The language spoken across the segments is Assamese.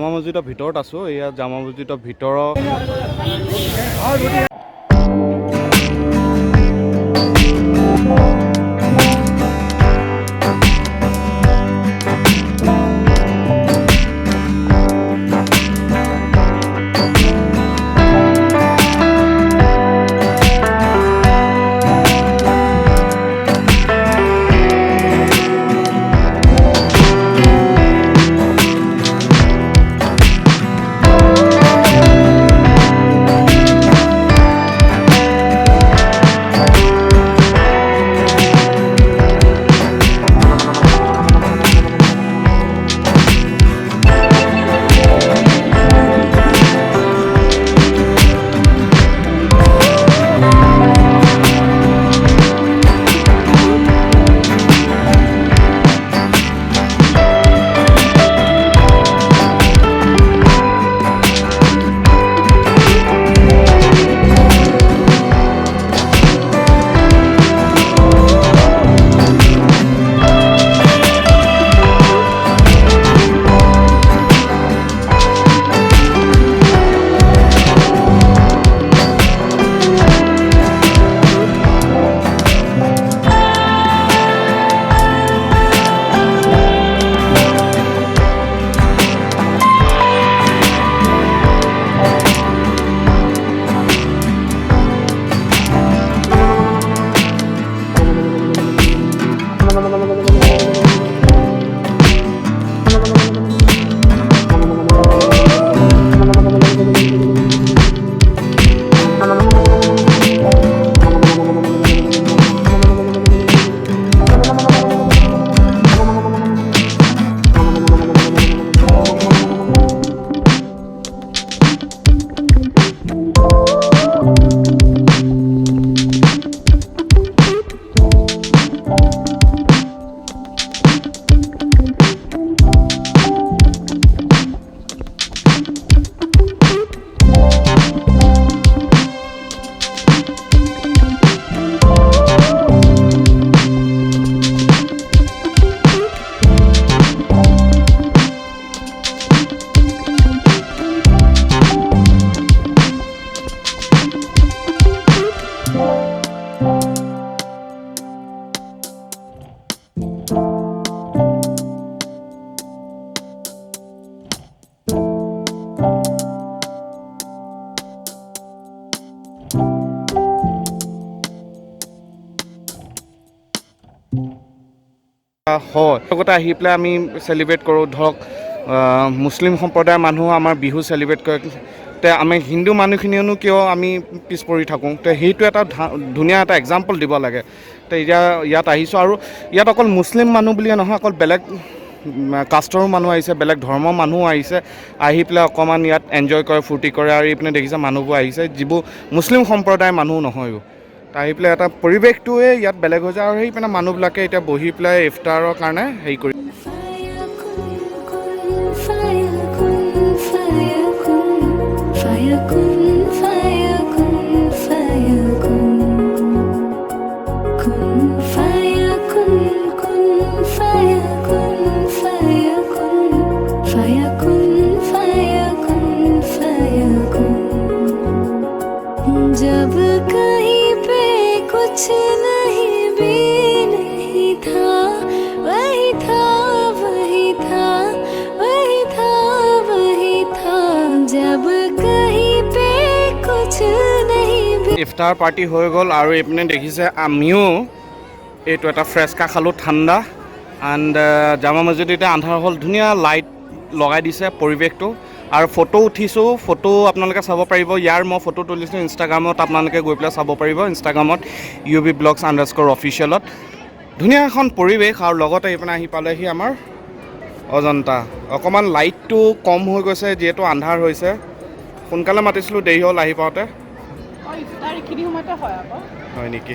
জামা মছজিদৰ ভিতৰত আছোঁ। এয়া জামা মছজিদৰ ভিতৰৰ হয় লগতে আহি পেলাই আমি চেলিব্ৰেট কৰোঁ। ধৰক মুছলিম সম্প্ৰদায়ৰ মানুহ আমাৰ বিহু চেলিব্ৰেট কৰে। তে আমি হিন্দু মানুহখিনিয়েনো কিয় আমি পিছ পৰি থাকোঁ? তে সেইটো এটা ধুনীয়া এটা এক্সাম্পল দিব লাগে। তে এতিয়া ইয়াত আহিছোঁ আৰু ইয়াত অকল মুছলিম মানুহ বুলিয়ে নহয়, অকল বেলেগ কাষ্টৰো মানুহ আহিছে, বেলেগ ধৰ্মৰ মানুহ আহিছে। আহি পেলাই অকণমান ইয়াত এনজয় কৰে, ফূৰ্তি কৰে। আৰু এইপিনে দেখিছে মানুহবোৰ আহিছে যিবোৰ মুছলিম সম্প্ৰদায়ৰ মানুহ নহয়ো। আহি পেলাই এটা পৰিৱেশটোৱে ইয়াত বেলেগ হৈ যায়। আৰু সেইপিনে মানুহবিলাকে এতিয়া বহি পেলাই ইফতাৰৰ কাৰণে হেৰি কৰি जब कहीं पे कुछ नहीं भी नहीं था, वही था वही था वही था वही था, जब कहीं पे कुछ नहीं भी। ইফতাৰ পাৰ্টি হৈ গ'ল আৰু এইপিনে দেখিছে আমিও এইটো এটা ফ্ৰেছকা খালোঁ ঠাণ্ডা। এণ্ড জামা মছজিদ এতিয়া আন্ধাৰ হ'ল, ধুনীয়া লাইট লগাই দিছে পৰিৱেশটো। আৰু ফটো উঠিছোঁ, ফটো আপোনালোকে চাব পাৰিব। ইয়াৰ মই ফটো তুলিছোঁ ইনষ্টাগ্ৰামত, আপোনালোকে গৈ পেলাই চাব পাৰিব ইনষ্টাগ্ৰামত UBVlogs_officialত। ধুনীয়া এখন পৰিৱেশ। আৰু লগতে এইপিনে আহি পালেহি আমাৰ অজন্তা। অকণমান লাইটটো কম হৈ গৈছে যিহেতু আন্ধাৰ হৈছে। সোনকালে মাতিছিলোঁ, দেৰি হ'ল আহি পাওঁতে। হয় নেকি?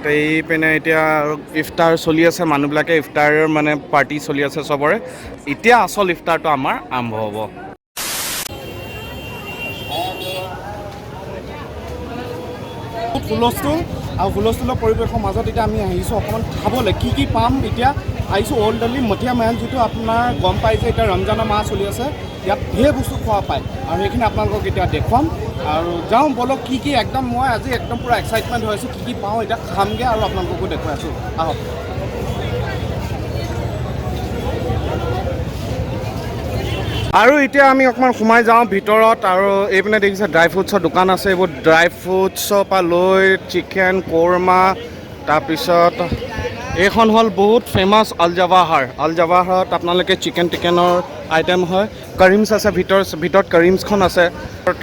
তো এইপিনে এতিয়া ইফতাৰ চলি আছে, মানুহবিলাকে ইফতাৰৰ মানে পাৰ্টি চলি আছে চবৰে। এতিয়া আচল ইফতাৰটো আমাৰ আৰম্ভ হ'ব। হুলস্থুল আৰু হুলস্থুলৰ পৰিৱেশৰ মাজত এতিয়া আমি আহিছোঁ অকণমান খাবলৈ। কি পাম এতিয়া আহিছোঁ অল্ড দিল্লী মথিয়া মেহল, যিটো আপোনাৰ গম পাই যে এতিয়া ৰমজানৰ মাহ চলি আছে। ইয়াত ঢেৰ বস্তু খোৱা পায় আৰু সেইখিনি আপোনালোকক এতিয়া দেখুৱাম আৰু যাওঁ বলক কি একদম মই আজি একদম পূৰা এক্সাইটমেণ্ট হৈ আছোঁ কি পাওঁ এতিয়া খামগৈ আৰু আপোনালোককো দেখুৱাই আছোঁ আহক আৰু এতিয়া আমি অকণমান সোমাই যাওঁ ভিতৰত আৰু এইপিনে দেখিছে ড্ৰাই ফ্ৰুটছৰ দোকান আছে এইবোৰ ড্ৰাই ফ্ৰুটছৰ পৰা লৈ চিকেন কৰ্মা তাৰপিছত এইখন হ'ল বহুত ফেমাছ আল জাৱাহাৰত আপোনালোকে চিকেনৰ আইটেম হয় কৰিমছ আছে ভিতৰত কৰিমছখন আছে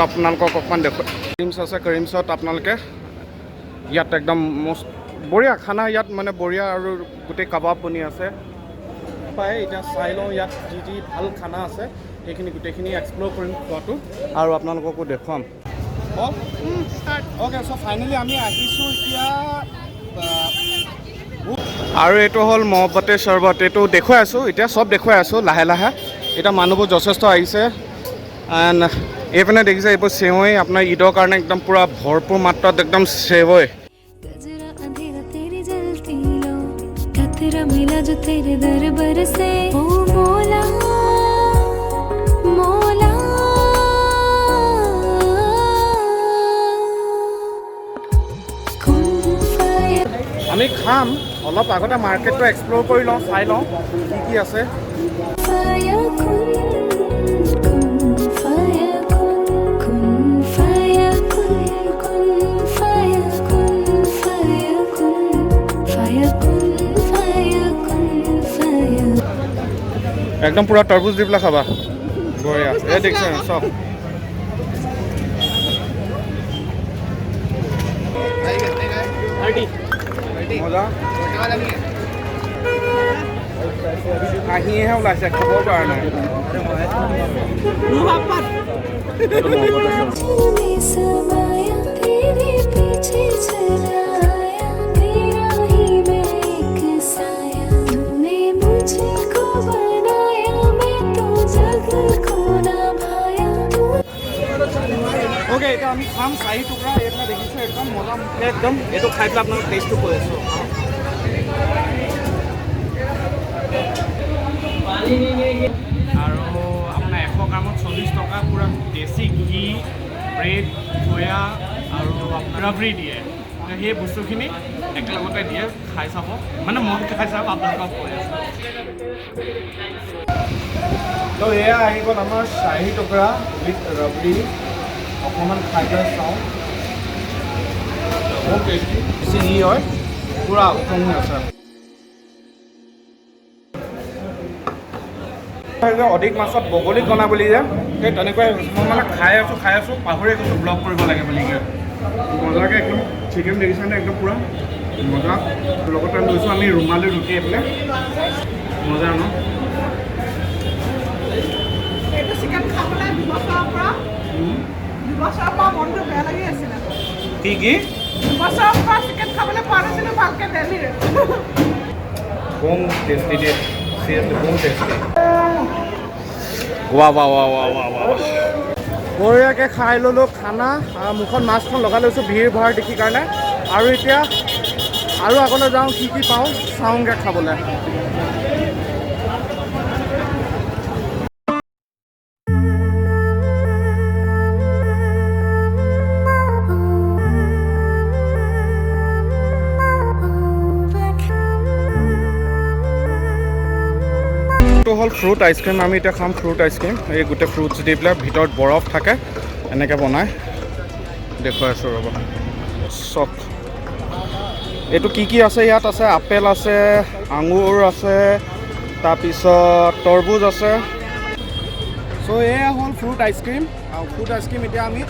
আপোনালোকক অকণমান দেখুৱাই কৰিমছ আছে কৰিমছত আপোনালোকে ইয়াত একদম মষ্ট বঢ়িয়া খানা ইয়াত মানে বঢ়িয়া আৰু গোটেই কাবাব বনি আছে পায় এতিয়া চাই লওঁ ইয়াত যি ভাল খানা আছে সেইখিনি গোটেইখিনি এক্সপ্ল'ৰ কৰিম খোৱাটো আৰু আপোনালোককো দেখুৱাম অ'কে চ' ফাইনেলি আমি আহিছোঁ এতিয়া আৰু এইটো হ'ল মহব্বতে চৰ্বত এইটো দেখুৱাই আছোঁ এতিয়া চব দেখুৱাই আছোঁ লাহে লাহে এতিয়া মানুহবোৰ যথেষ্ট আহিছে এণ্ড এইপিনে দেখিছে এইবোৰ চেৱৈ আপোনাৰ ঈদৰ কাৰণে একদম পূৰা ভৰপূৰ মাত্ৰাত একদম চেৱৈ मिला जो तेरे दरबार से ओ मौला मौला আমি খাম অলপ আগতে মাৰ্কেটটো এক্সপ্ল'ৰ কৰি লওঁ চাই লওঁ কি আছে একদম পুৰা তৰবুজ দি পেলাই খাবা বঢ়িয়া এই দেখিছে চব মজা আহিহে ওলাইছে খাব পৰা নাই ओके এটা আমি খাম চাৰি টুকুৰা এটা দেখিছো একদম মজা একদম এটো খাই পেলাই আপোনাক টেষ্টটো কৈ আছো আৰু আপোনাৰ 100 গ্ৰামত 40 টকা পুৰা দেশী ঘি ব্ৰেড খোয়া আৰু আপোনাৰ ৰাবৰি দিয়ে সেই বস্তুখিনি একেলগতে দিয়ে খাই চাব মানে মন খাই চাব আপোনালোকক কৈ আছো তো এয়া আহি গ'ল আমাৰ চাৰি টুকুৰা উইথ ৰাবৰি অকণমান খাই পেলাই চাওঁ বহুত টেষ্টি চিনি হয় পূৰা উঠঙি আছে অধিক মাছত বগলী কণা বুলি যে সেই তেনেকুৱাই মই মানে খাই আছোঁ পাহৰি গৈছোঁ ব্লগ কৰিব লাগে বুলি মজাকৈ একদম চিকেন দেখিছেনে একদম পূৰা মজা লগতে লৈছোঁ আমি ৰুমালী ৰুটি পেলাই মজা ন কি কি চিকেন খাবলৈ পোৱা নাছিলোঁ ভালকৈ দেলহিৰ কম টেষ্টি দিয়ে কম টেষ্টি ৱা বঢ়িয়াকৈ খাই ল'লোঁ খানা মুখত মাছখন লগাই লৈছোঁ ভিৰ ভাৰ দেখি কাৰণে আৰু এতিয়া আৰু আগলৈ যাওঁ কি পাওঁ চাওঁগৈ খাবলৈ হ'ল ফ্ৰুট আইচক্ৰীম আমি এতিয়া খাম ফ্ৰুট আইচক্ৰীম এই গোটেই ফ্ৰুটছ দি পেলাই ভিতৰত বৰফ থাকে এনেকৈ বনাই দেখুৱাই আছোঁ ৰ'ব চব এইটো কি আছে ইয়াত আছে আপেল আছে আঙুৰ আছে তাৰপিছত তৰবুজ আছে চ' এয়া হ'ল ফ্ৰুট আইচক্ৰীম আৰু ফ্ৰুট আইচক্ৰীম এতিয়া আমি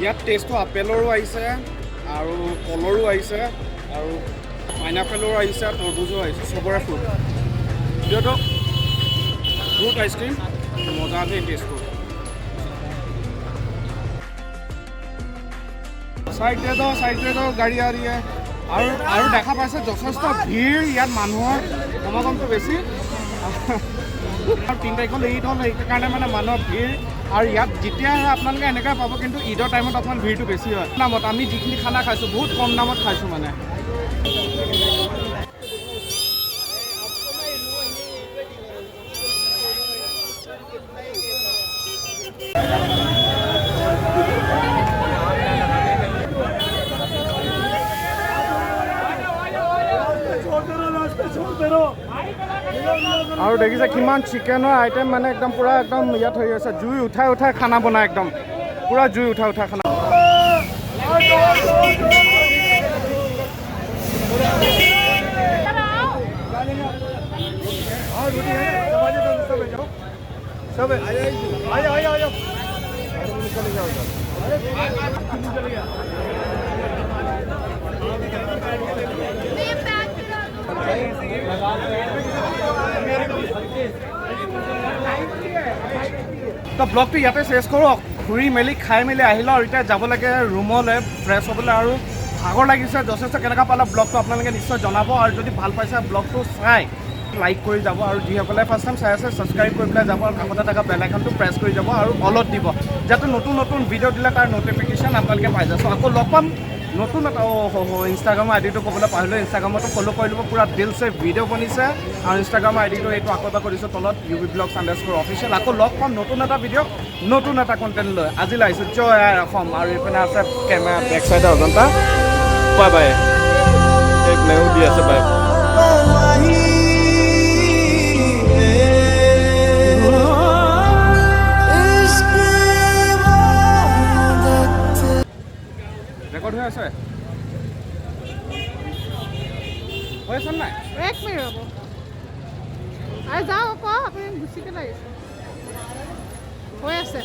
ইয়াত টেষ্টটো আপেলৰো আহিছে আৰু কলৰো আহিছে আৰু পাইনাপেলৰ আহিছে তৰবুজো আহিছে চবৰে ফ্ৰুট যিহেতু ফ্ৰুট আইচক্ৰীম মজাকৈ টেষ্টটো साइड दे दो गाड़ी आ रही है और देखा पाइसे যথেষ্ট ভিৰ ইয়াত মানুহৰ সমাগমটো বেছি আৰু 3 তাৰিখলৈ ঈদ হ'ল সেইকাৰণে মানে মানুহৰ ভিৰ আৰু ইয়াত যেতিয়া আপোনালোকে এনেকৈ পাব কিন্তু ঈদৰ টাইমত অকণমান ভিৰটো বেছি হয় দামত আমি যিখিনি খানা খাইছোঁ বহুত কম দামত খাইছোঁ মানে আৰু দেখিছে কিমান চিকেনৰ আইটেম মানে একদম পুৰা একদম ইয়াত হৈ আছে জুই উঠাই উঠাই খানা বনাই একদম পুৰা জুই উঠাই উঠাই খানা তো ব্লগটো ইয়াতে শেষ কৰোঁ ঘূৰি মেলি খাই মেলি আহিলোঁ আৰু এতিয়া যাব লাগে ৰুমলৈ ফ্ৰেছ হ'বলৈ আৰু ভাগৰ লাগিছে যথেষ্ট কেনেকুৱা পালে ব্লগটো আপোনালোকে নিশ্চয় জনাব আৰু যদি ভাল পাইছে ব্লগটো চাই লাইক কৰি যাব আৰু যিসকলে ফাৰ্ষ্ট টাইম চাই আছে ছাবস্ক্ৰাইব কৰি পেলাই যাব আৰু কাষতে থকা বেল আইকনটো প্ৰেছ কৰি যাব আৰু অলত দিব যাতে নতুন নতুন ভিডিঅ' দিলে তাৰ ন'টিফিকেশ্যন আপোনালোকে পাই যায় চ' আকৌ লগ পাম নতুন এটা ইনষ্টাগ্ৰামৰ আইডিটো ক'বলৈ পাহৰিলোঁ ইনষ্টাগ্ৰামতো ফ'ল' কৰি ল'ব পুৰা দিলছে ভিডিঅ' বনিছে আৰু ইনষ্টাগ্ৰামৰ আইডিটো এইটো আকৌ এবাৰ কৰিছোঁ তলত UBVlogs_official আকৌ লগ পাম নতুন এটা ভিডিঅ' নতুন এটা কণ্টেণ্ট লৈ আজিলৈ আহিছোঁ জয় আই অসম আৰু এইপিনে আছে কেমেৰা বেক চাইডে অজন্তা বাই বাই এইপিনেও দি আছে বাই ৰেকৰ্ড হৈ আছে নাই এক মিনিট ৰ'ব আৰু যাওঁ আকৌ আপুনি গুচি পেলাই হৈ আছে